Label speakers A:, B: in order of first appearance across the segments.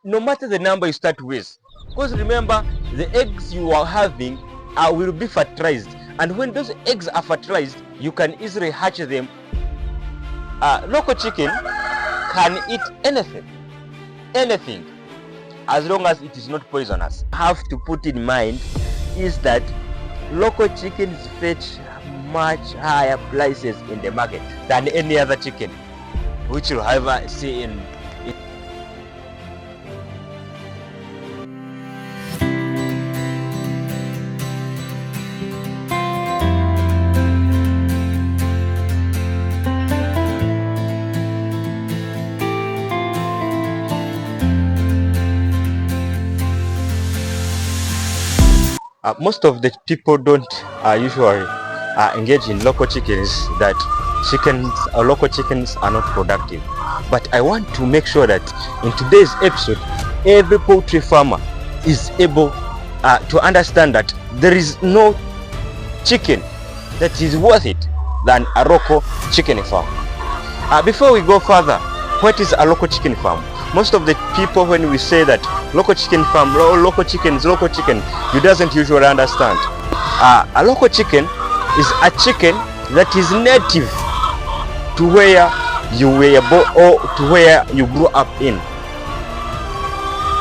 A: no matter the number you start with. Because remember, the eggs you are having will be fertilized. And when those eggs are fertilized, you can easily hatch them. Local chicken can eat anything, as long as it is not poisonous. Have to put in mind is that local chickens fetch much higher prices in the market than any other chicken which you'll ever see in. Most of the people don't usually engage in local chickens, that local chickens are not productive. But I want to make sure that in today's episode, every poultry farmer is able to understand that there is no chicken that is worth it than a local chicken farm. Before we go further, what is a local chicken farm? Most of the people, when we say that local chicken farm, local chickens, you doesn't usually understand. A local chicken is a chicken that is native to where you were born or to where you grew up in.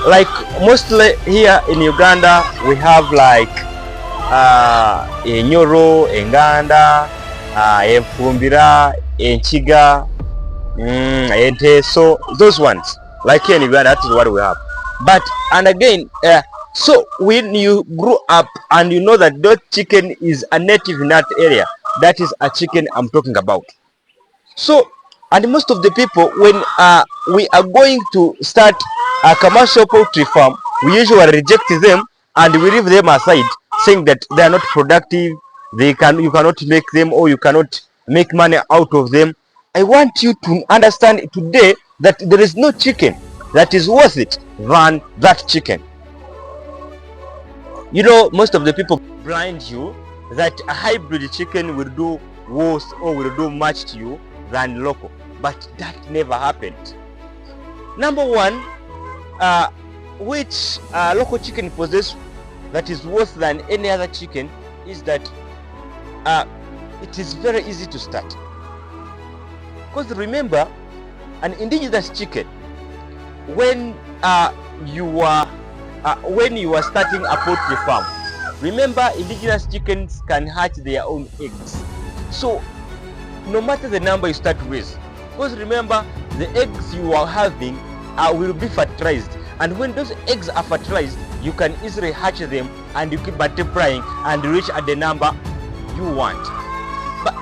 A: Like mostly here in Uganda, we have like Enyoro, Enganda, Enfumbira, Enchiga, Ente, so those ones. Like here in Uganda, that is what we have. But, and again, so when you grew up and you know that that chicken is a native in that area, that is a chicken I'm talking about. So, and most of the people, when we are going to start a commercial poultry farm, we usually reject them and we leave them aside, saying that they are not productive, you cannot make them, or you cannot make money out of them. I want you to understand today that there is no chicken that is worth it than that chicken. You know, most of the people blind you that a hybrid chicken will do worse or will do much to you than local, but that never happened. Number one, which local chicken possess that is worse than any other chicken is that it is very easy to start. Because remember, an indigenous chicken, when you are starting a poultry farm, remember indigenous chickens can hatch their own eggs. So no matter the number you start with, because remember, the eggs you are having will be fertilized, and when those eggs are fertilized, you can easily hatch them and you keep multiplying and reach at the number you want.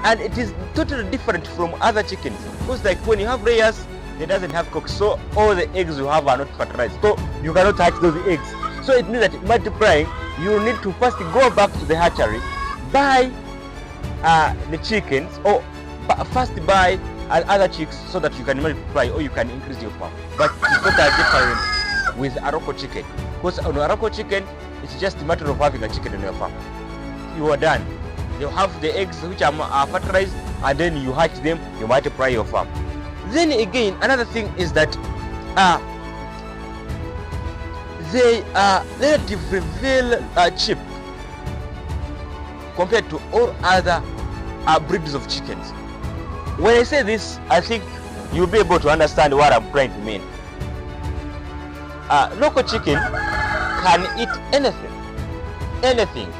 A: And it is totally different from other chickens, because like when you have layers, they doesn't have cocks, so all the eggs you have are not fertilized, so you cannot hatch those eggs. So it means that multiplying, you need to first go back to the hatchery, buy the chickens, or first buy other chicks so that you can multiply or you can increase your farm. But it's totally different with a local chicken, because on a local chicken, it's just a matter of having a chicken in your farm. You are done. You have the eggs which are fertilized, and then you hatch them, you multiply your farm. Then again, another thing is that they are relatively very cheap compared to all other breeds of chickens. When I say this, I think you'll be able to understand what I'm trying to mean. Local chicken can eat anything,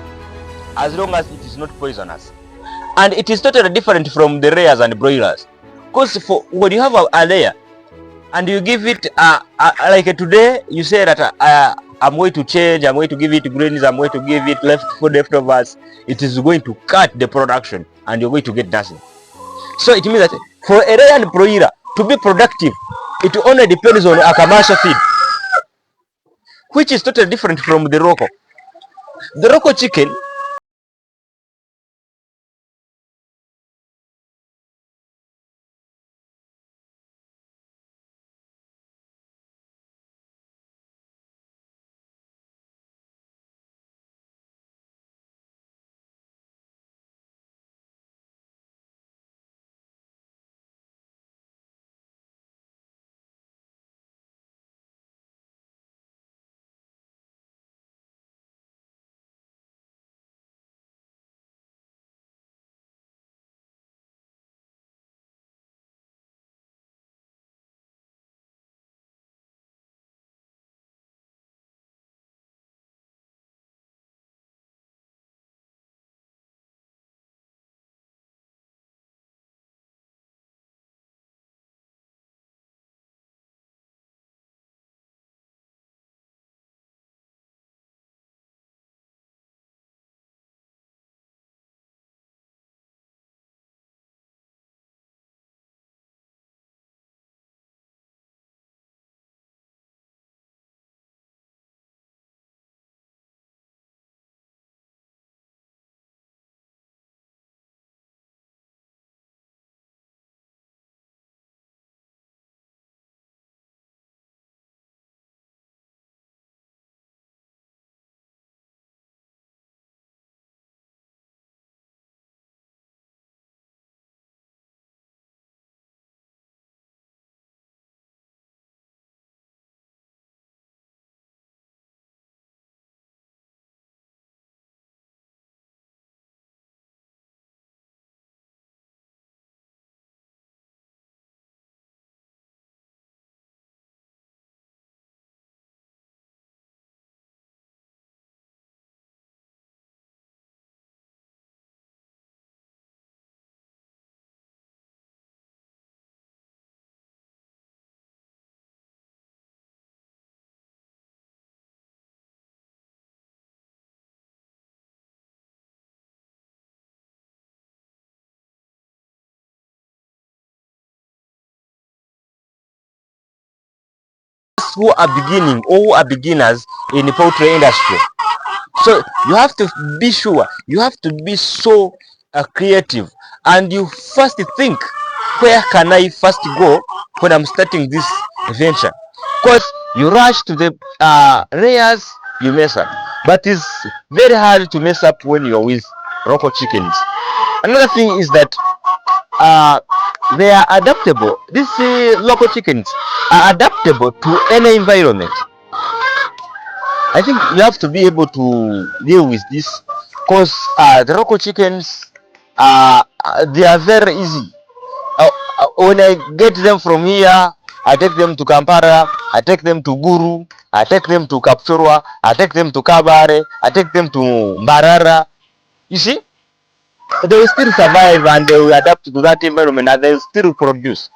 A: as long as it is not poisonous. And it is totally different from the layers and broilers. Because when you have a layer and you give it like today, you say that I'm going to change, I'm going to give it greens, I'm going to give it leftovers, it is going to cut the production and you're going to get nothing. So it means that for a layer and broiler to be productive, it only depends on a commercial feed, which is totally different from the local. The local chicken who are beginning or who are beginners in the poultry industry. So you have to be sure, you have to be so creative, and you first think, where can I first go when I'm starting this venture? Because you rush to the layers, you mess up. But it's very hard to mess up when you're with local chickens. Another thing is that uh, they are adaptable. These local chickens are adaptable to any environment. I think you have to be able to deal with this, because the local chickens, they are very easy. When I get them from here, I take them to Kampala, I take them to Guru, I take them to Kapchorwa, I take them to Kabare, I take them to Mbarara. You see, they will still survive and they will adapt to that environment and they will still produce.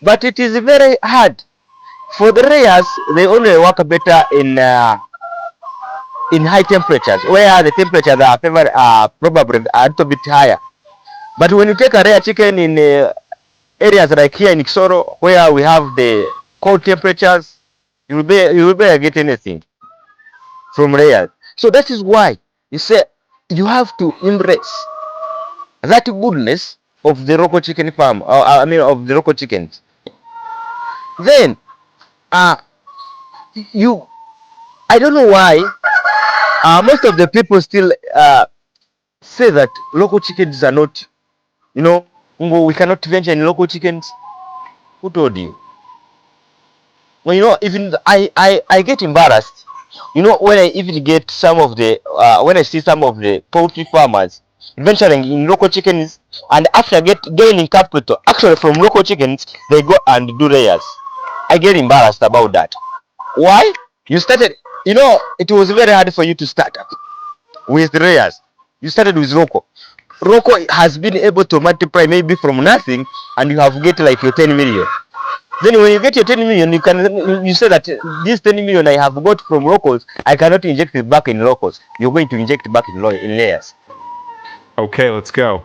A: But it is very hard. For the layers, they only work better in high temperatures, where the temperatures are probably a little bit higher. But when you take a rare chicken in areas like here in Kisoro, where we have the cold temperatures, you will barely get anything from layers. So that is why you say you have to embrace that goodness of the local chicken farm, or I mean of the local chickens. Then uh, you, I don't know why most of the people still say that local chickens are not, you know, we cannot venture in local chickens. Who told you? Well, you know, even I get embarrassed. You know, when I even get some of the when I see some of the poultry farmers venturing in local chickens, and after gaining capital actually from local chickens, they go and do layers. I get embarrassed about that. Why? You started, you know, it was very hard for you to start up with layers. You started with local. Local has been able to multiply maybe from nothing, and you have get like your 10 million. Then when you get your 10 million, you say that this 10 million I have got from locals, I cannot inject it back in locals. You're going to inject back in layers.
B: Okay, let's go.